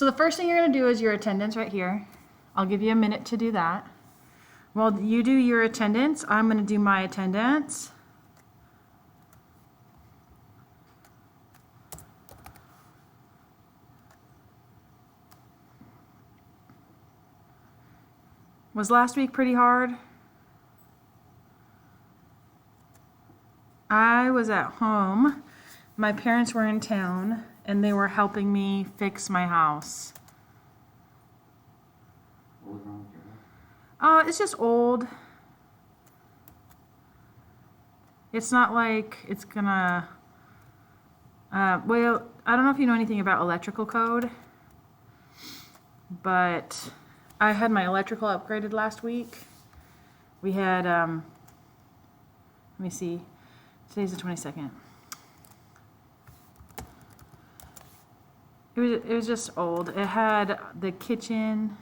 So the first thing you're going to do is your attendance right here. I'll give you a minute to do that. While you do your attendance, I'm going to do my attendance. Was last week pretty hard? I was at home. My parents were in town and they were helping me fix my house. What was wrong with your house? It's just old. It's not like it's gonna, well, I don't know if you know anything about electrical code, but I had my electrical upgraded last week. We had, let me see, today's the 22nd. It was just old. It had the kitchen,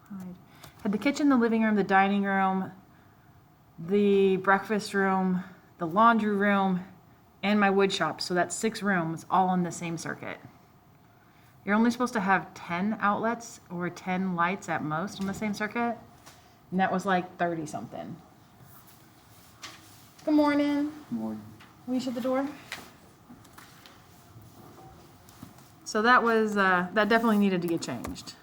the living room, the dining room, the breakfast room, the laundry room, and my wood shop. So that's 6 rooms all on the same circuit. You're only supposed to have 10 outlets or 10 lights at most on the same circuit. And that was like 30 something. Good morning. More. Will you shut the door? So that was, that definitely needed to get changed.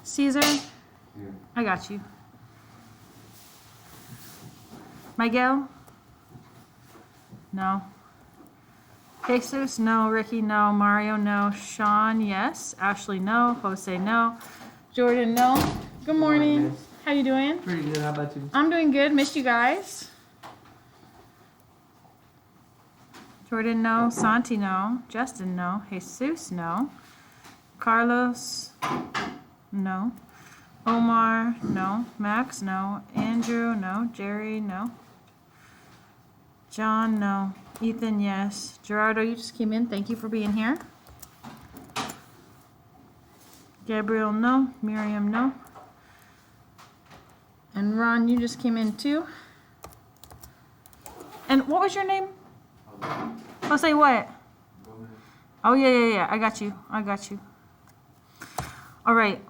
Caesar, Here. I got you. Miguel? No. Jesus, no. Ricky, no. Mario, no. Sean, yes. Ashley, no. Jose, no. Jordan, no. Good morning. miss. How you doing? Pretty good. How about you? I'm doing good. Missed you guys. Jordan, no. Santi, no. Justin, no. Jesus, no. Carlos, no. Omar, no. Max, no. Andrew, no. Jerry, no. John, no. Ethan, yes. Gerardo, you just came in. Thank you for being here. Gabriel, no. Miriam, no. And Ron, you just came in too. And what was your name? I'll say what? Oh, yeah. I got you. All right.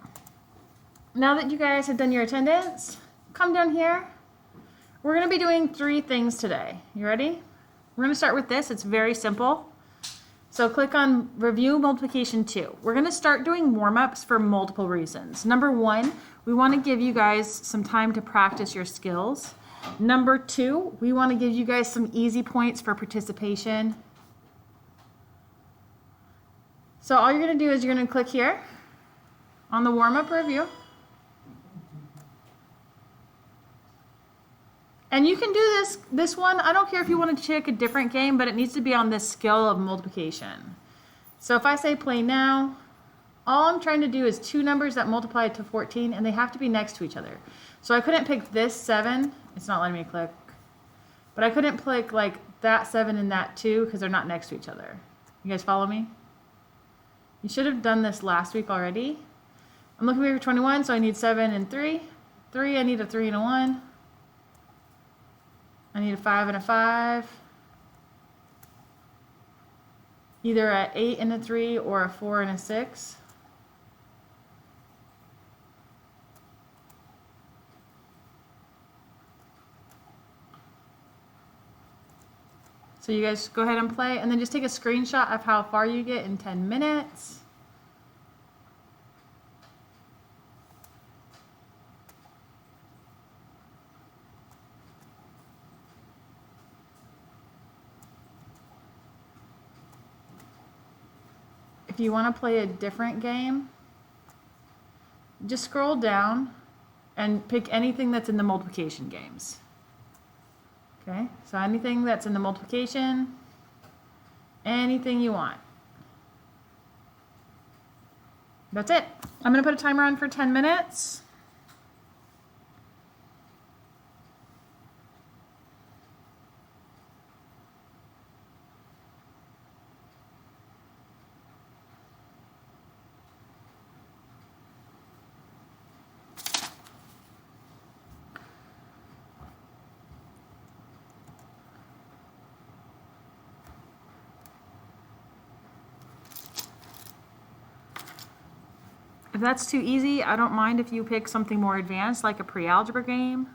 Now that you guys have done your attendance, come down here. We're going to be doing 3 things today. You ready? We're going to start with this. It's very simple. So click on Review Multiplication 2. We're going to start doing warm-ups for multiple reasons. Number 1, we want to give you guys some time to practice your skills. Number 2, we want to give you guys some easy points for participation. So all you're going to do is you're going to click here on the warm-up review. And you can do this one. I don't care if you want to check a different game, but it needs to be on this skill of multiplication. So if I say play now, all I'm trying to do is 2 numbers that multiply to 14, and they have to be next to each other. So I couldn't pick this 7. It's not letting me click. But I couldn't click like that 7 and that 2 because they're not next to each other. You guys follow me? You should have done this last week already. I'm looking for 21, so I need 7 and 3. 3, I need a 3 and a 1. I need a 5 and a 5. Either an 8 and a 3 or a 4 and a 6. So you guys go ahead and play, and then just take a screenshot of how far you get in 10 minutes. If you want to play a different game, just scroll down and pick anything that's in the multiplication games. Okay, so anything that's in the multiplication, anything you want. That's it. I'm going to put a timer on for 10 minutes. If that's too easy, I don't mind if you pick something more advanced, like a pre-algebra game.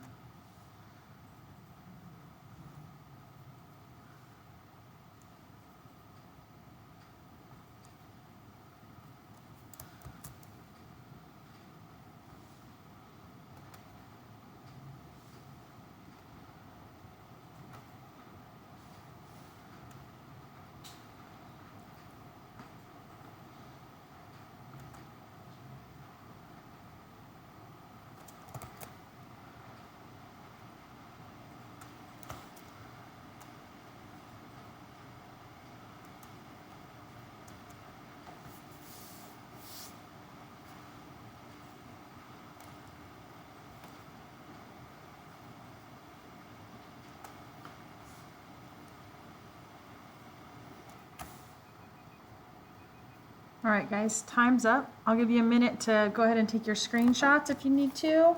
All right, guys, time's up. I'll give you a minute to go ahead and take your screenshots if you need to.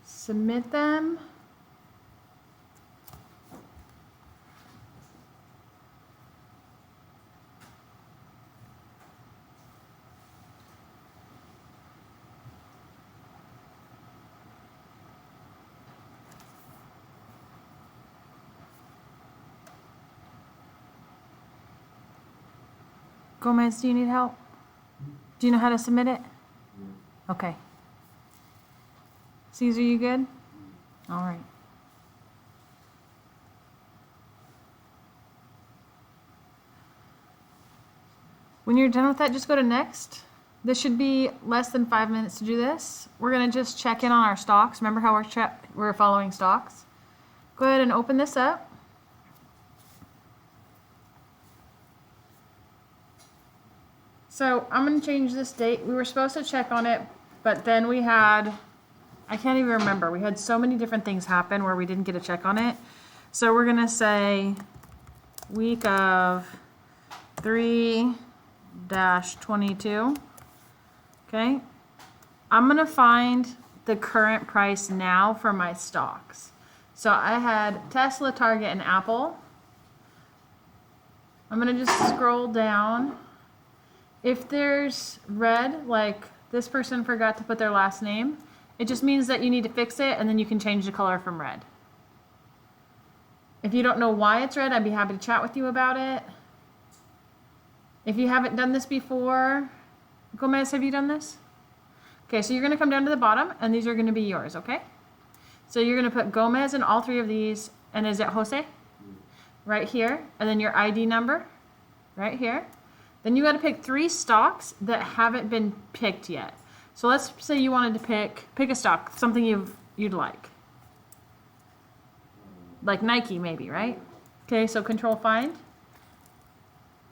Submit them. Gomez, do you need help? Do you know how to submit it? Okay. Caesar, you good? All right. When you're done with that, just go to next. This should be less than 5 minutes to do this. We're gonna just check in on our stocks. Remember how we're following stocks? Go ahead and open this up. So I'm going to change this date. We were supposed to check on it, but then we had, I can't even remember. We had so many different things happen where we didn't get a check on it. So we're going to say week of 3-22. Okay. I'm going to find the current price now for my stocks. So I had Tesla, Target, and Apple. I'm going to just scroll down. If there's red, like this person forgot to put their last name, it just means that you need to fix it, and then you can change the color from red. If you don't know why it's red, I'd be happy to chat with you about it. If you haven't done this before, Gomez, have you done this? Okay, so you're going to come down to the bottom, and these are going to be yours, okay? So you're going to put Gomez in all three of these, and is it Jose? Right here, and then your ID number, right here. Then you got to pick 3 stocks that haven't been picked yet. So let's say you wanted to pick a stock, something you'd like Nike maybe, right? Okay, so Control Find,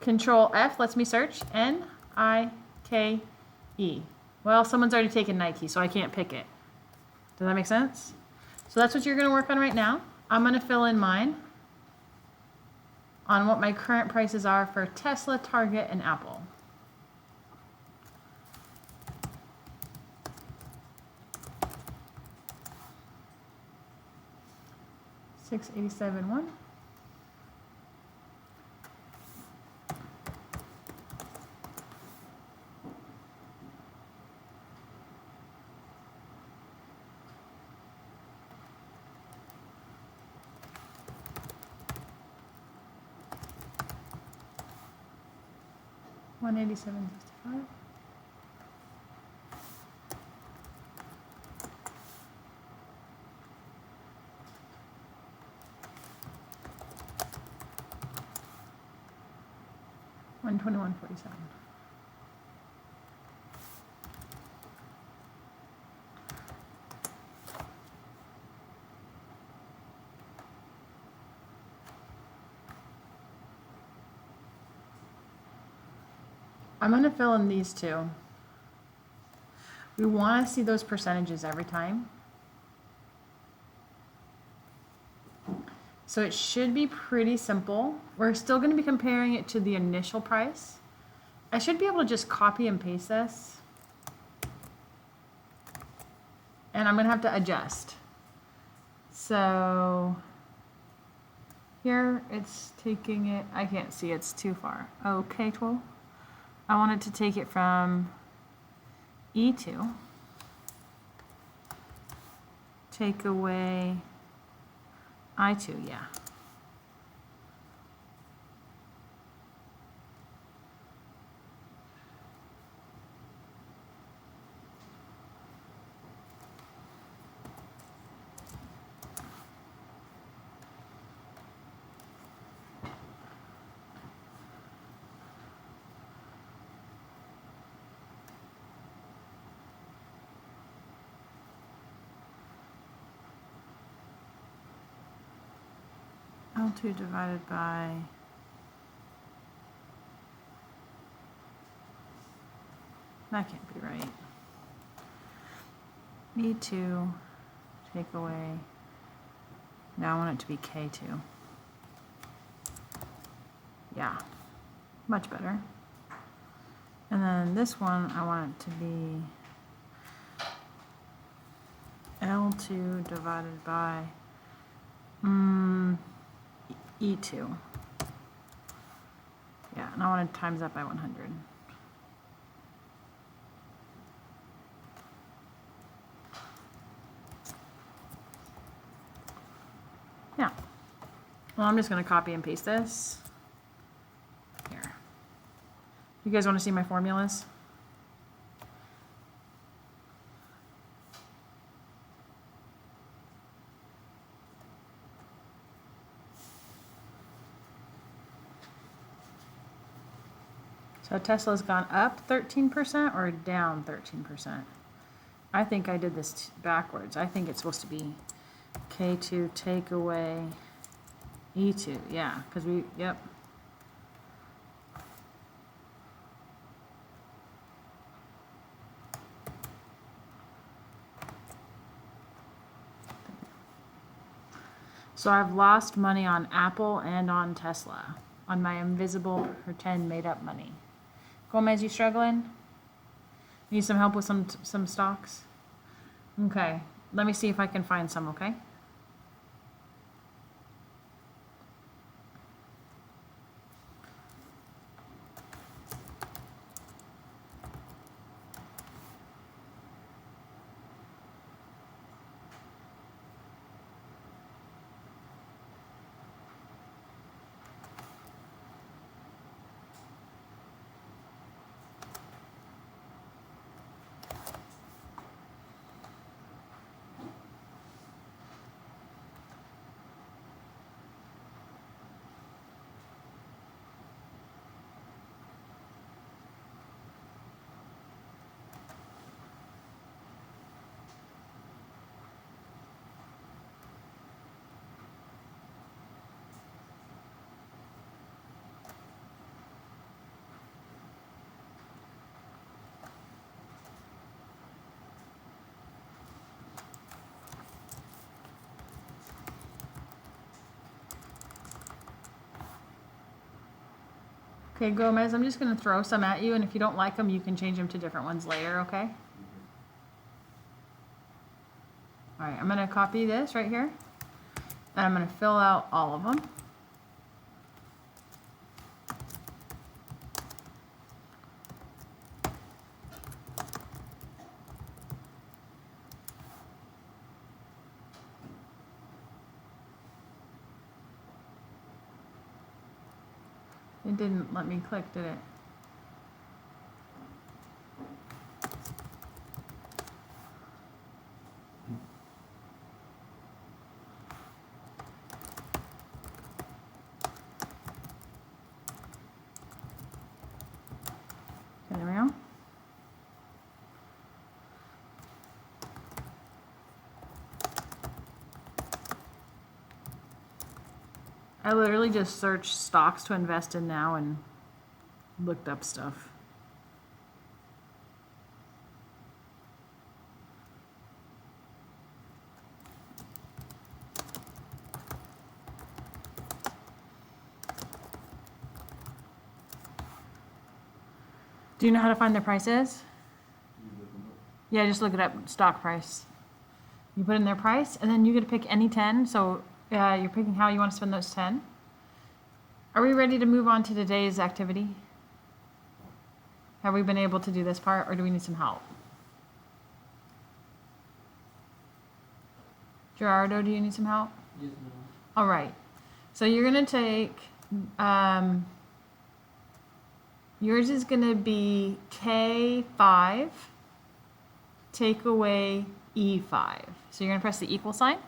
Control F lets me search Nike. Well, someone's already taken Nike, so I can't pick it. Does that make sense? So that's what you're going to work on right now. I'm going to fill in mine on what my current prices are for Tesla, Target, and Apple. $687.1. $187.65. $121.47. I'm going to fill in these two. We want to see those percentages every time. So it should be pretty simple. We're still going to be comparing it to the initial price. I should be able to just copy and paste this. And I'm going to have to adjust. So here it's taking it, I can't see, it's too far. Okay, 12. I wanted to take it from E2, take away I2, yeah. L2 divided by that can't be right. E2 take away. Now I want it to be K2. Yeah, much better. And then this one I want it to be L2 divided by E2. Yeah, and I want to times that by 100. Yeah. Well, I'm just going to copy and paste this. Here. You guys want to see my formulas? So Tesla's gone up 13% or down 13%? I think I did this backwards. I think it's supposed to be K2 take away E2. Yeah, because yep. So I've lost money on Apple and on Tesla, on my invisible pretend made up money. Gomez, you struggling? Need some help with some stocks? Okay, let me see if I can find some, okay? Okay, Gomez, I'm just going to throw some at you, and if you don't like them, you can change them to different ones later, okay? All right, I'm going to copy this right here, and I'm going to fill out all of them. It didn't let me click, did it? Okay, there we go. I literally just searched stocks to invest in now and looked up stuff. Do you know how to find their prices? Yeah, just look it up, stock price. You put in their price, and then you get to pick any 10. So you're picking how you want to spend those 10. Are we ready to move on to today's activity? Have we been able to do this part, or do we need some help? Gerardo, do you need some help? Yes, ma'am. All right. So you're going to take, yours is going to be K5, take away E5. So you're going to press the equal sign.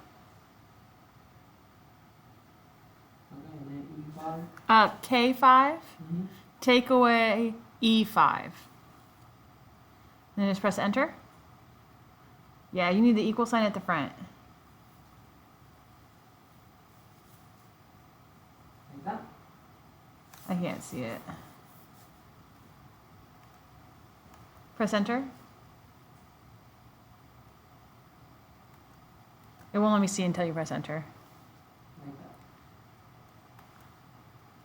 Okay, and then E5. K5, Mm-hmm. take away E5. Then just press enter. Yeah, you need the equal sign at the front. Like that? I can't see it. Press enter. It won't let me see until you press enter. Like that.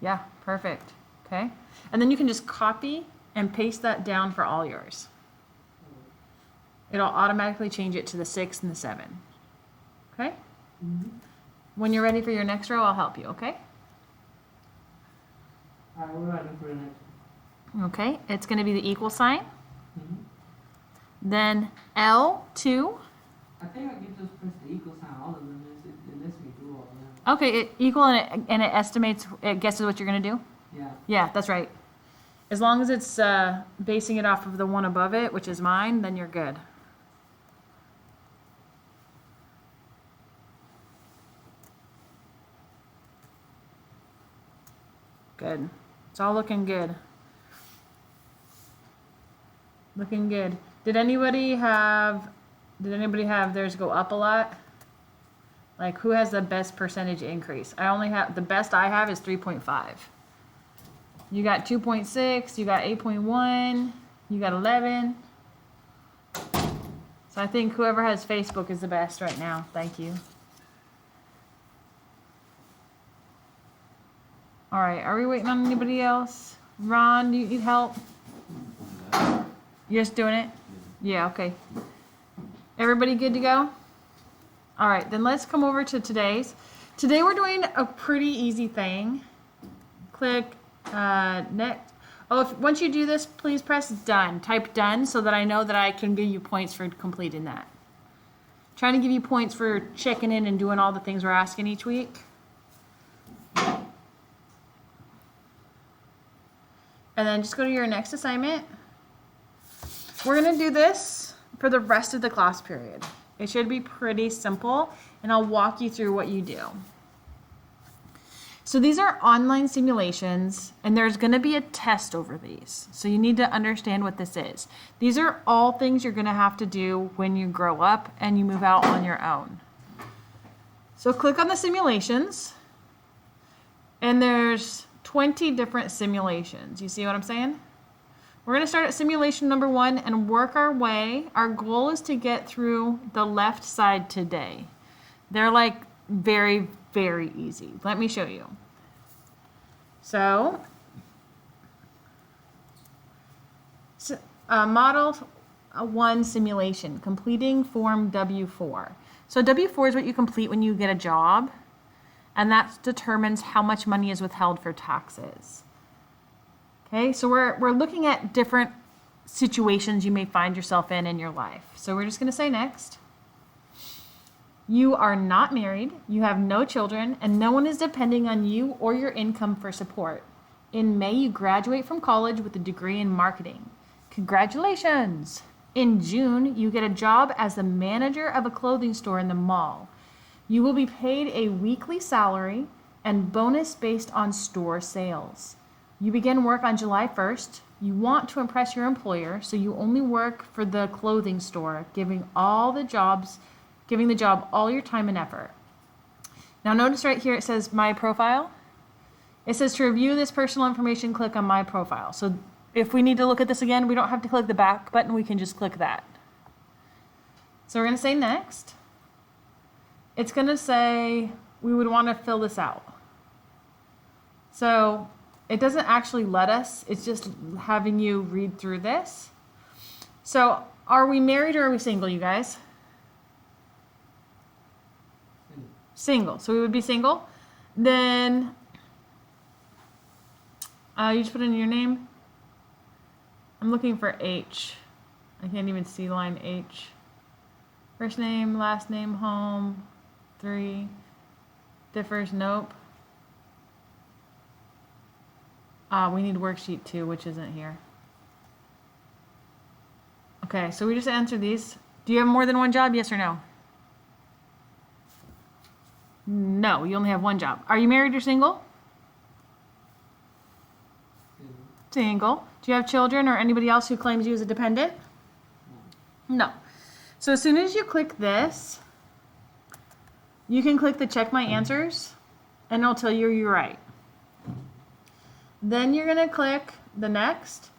Yeah, perfect. Okay. And then you can just copy and paste that down for all yours. It'll automatically change it to the 6 and the 7. Okay? Mm-hmm. When you're ready for your next row, I'll help you, okay? Alright, we're ready for the next one. Okay, it's going to be the equal sign. Mm-hmm. Then L2. I think I can just press the equal sign all of them. It lets me do all of them. Okay, it equal and it estimates, it guesses what you're going to do? Yeah. Yeah, that's right. As long as it's basing it off of the one above it, which is mine, then you're good. Good. It's all looking good. Looking good. Did anybody have theirs go up a lot? Like, who has the best percentage increase? I only have, the best I have is 3.5. You got 2.6, you got 8.1, you got 11. So I think whoever has Facebook is the best right now. Thank you. All right, are we waiting on anybody else? Ron, do you need help? You're just doing it? Yeah, okay. Everybody good to go? All right, then let's come over to today's. Today we're doing a pretty easy thing. Click next. Oh, once you do this, please press done. Type done so that I know that I can give you points for completing that. Trying to give you points for checking in and doing all the things we're asking each week. And then just go to your next assignment. We're going to do this for the rest of the class period. It should be pretty simple, and I'll walk you through what you do. So these are online simulations, and there's going to be a test over these. So you need to understand what this is. These are all things you're going to have to do when you grow up and you move out on your own. So click on the simulations, and there's 20 different simulations. You see what I'm saying? We're going to start at simulation number 1 and work our way. Our goal is to get through the left side today. They're like very, very easy. Let me show you. So model 1 simulation, completing form W4. So W4 is what you complete when you get a job, and that determines how much money is withheld for taxes. Okay, so we're looking at different situations you may find yourself in your life. So we're just going to say next. You are not married, you have no children, and no one is depending on you or your income for support. In May, you graduate from college with a degree in marketing. Congratulations! In June, you get a job as the manager of a clothing store in the mall. You will be paid a weekly salary and bonus based on store sales. You begin work on July 1st. You want to impress your employer, so you only work for the clothing store, giving the job all your time and effort. Now notice right here it says My Profile. It says to review this personal information, click on My Profile. So if we need to look at this again, we don't have to click the back button, we can just click that. So we're going to say next. It's going to say we would want to fill this out. So it doesn't actually let us, it's just having you read through this. So are we married or are we single, you guys? Single. So we would be single. Then you just put in your name. I'm looking for H. I can't even see line H. First name, last name, home, 3. Differs, nope. We need worksheet 2, which isn't here. Okay, so we just answered these. Do you have more than one job, yes or no? No, you only have one job. Are you married or single? Single. Do you have children or anybody else who claims you as a dependent? No. So as soon as you click this, you can click the check my answers and it'll tell you you're right. Then you're going to click the next.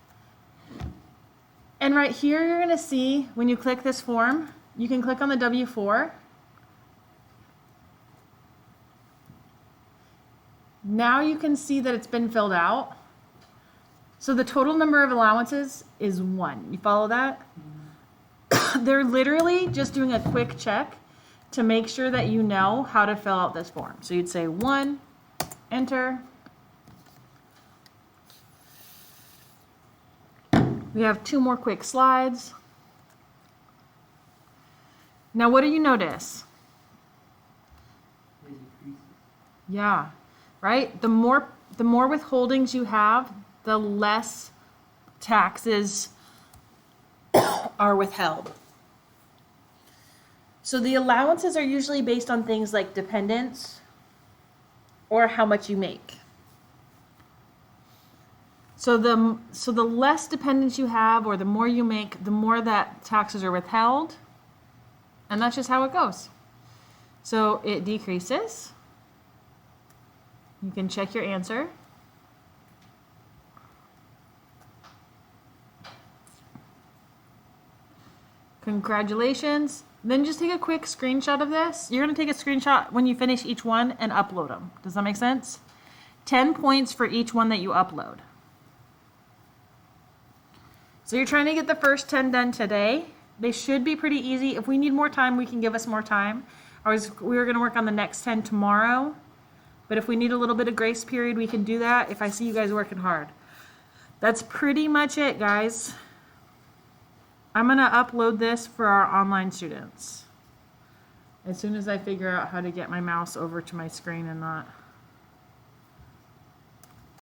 And right here you're going to see when you click this form, you can click on the W4. Now you can see that it's been filled out. So the total number of allowances is 1. You follow that? They're literally just doing a quick check to make sure that you know how to fill out this form. So you'd say 1, enter. We have 2 more quick slides. Now what do you notice? It decreases. Yeah, right? The more withholdings you have, the less taxes are withheld. So the allowances are usually based on things like dependents or how much you make. So the less dependents you have or the more you make, the more that taxes are withheld. And that's just how it goes. So it decreases. You can check your answer. Congratulations. Then just take a quick screenshot of this. You're going to take a screenshot when you finish each one and upload them. Does that make sense? 10 points for each one that you upload. So you're trying to get the first 10 done today. They should be pretty easy. If we need more time, we can give us more time. We were going to work on the next 10 tomorrow. But if we need a little bit of grace period, we can do that if I see you guys working hard. That's pretty much it, guys. I'm going to upload this for our online students as soon as I figure out how to get my mouse over to my screen and not